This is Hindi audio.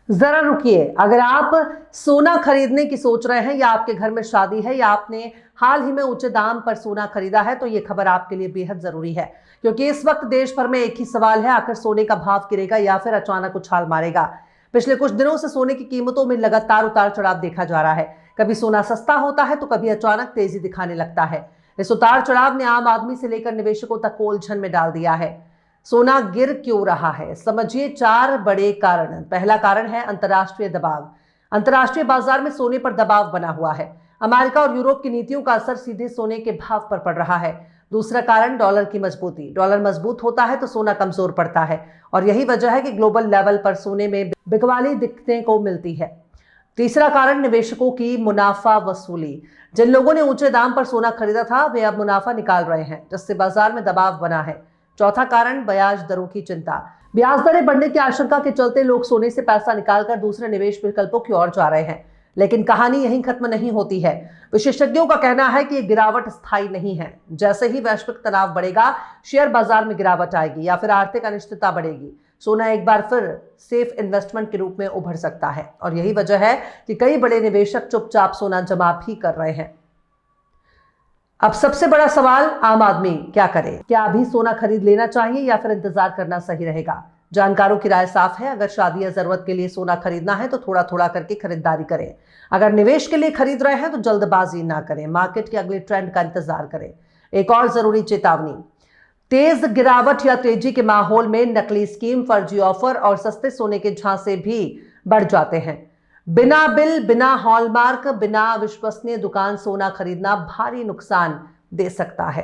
जरा रुकिए, अगर आप सोना खरीदने की सोच रहे हैं या आपके घर में शादी है या आपने हाल ही में ऊंचे दाम पर सोना खरीदा है तो ये खबर आपके लिए बेहद जरूरी है, क्योंकि इस वक्त देश भर में एक ही सवाल है, आखिर सोने का भाव गिरेगा या फिर अचानक उछाल मारेगा। पिछले कुछ दिनों से सोने की कीमतों में लगातार उतार चढ़ाव देखा जा रहा है। कभी सोना सस्ता होता है तो कभी अचानक तेजी दिखाने लगता है। इस उतार चढ़ाव ने आम आदमी से लेकर निवेशकों तक को उलझन में डाल दिया है। सोना गिर क्यों रहा है, समझिए 4 बड़े कारण। पहला कारण है अंतर्राष्ट्रीय दबाव। अंतर्राष्ट्रीय बाजार में सोने पर दबाव बना हुआ है। अमेरिका और यूरोप की नीतियों का असर सीधे सोने के भाव पर पड़ रहा है। दूसरा कारण डॉलर की मजबूती। डॉलर मजबूत होता है तो सोना कमजोर पड़ता है और यही वजह है कि ग्लोबल लेवल पर सोने में बिकवाली दिखने को मिलती है। तीसरा कारण निवेशकों की मुनाफा वसूली। जिन लोगों ने ऊंचे दाम पर सोना खरीदा था वे अब मुनाफा निकाल रहे हैं, जिससे बाजार में दबाव बना है। चौथा कारण ब्याज दरों की चिंता। ब्याज दरें बढ़ने की आशंका के चलते लोग सोने से पैसा निकालकर दूसरे निवेश विकल्पों की ओर जा रहे हैं। लेकिन कहानी यहीं खत्म नहीं होती है। विशेषज्ञों का कहना है कि ये गिरावट स्थायी नहीं है। जैसे ही वैश्विक तनाव बढ़ेगा, शेयर बाजार में गिरावट आएगी या फिर आर्थिक अनिश्चितता बढ़ेगी, सोना एक बार फिर सेफ इन्वेस्टमेंट के रूप में उभर सकता है। और यही वजह है कि कई बड़े निवेशक चुपचाप सोना जमा भी कर रहे हैं। अब सबसे बड़ा सवाल, आम आदमी क्या करे? क्या अभी सोना खरीद लेना चाहिए या फिर इंतजार करना सही रहेगा? जानकारों की राय साफ है, अगर शादी या जरूरत के लिए सोना खरीदना है तो थोड़ा थोड़ा करके खरीदारी करें। अगर निवेश के लिए खरीद रहे हैं तो जल्दबाजी ना करें, मार्केट के अगले ट्रेंड का इंतजार करें। एक और जरूरी चेतावनी, तेज गिरावट या तेजी के माहौल में नकली स्कीम, फर्जी ऑफर और सस्ते सोने के झांसे भी बढ़ जाते हैं। बिना बिल, बिना हॉलमार्क, बिना विश्वसनीय दुकान सोना खरीदना भारी नुकसान दे सकता है।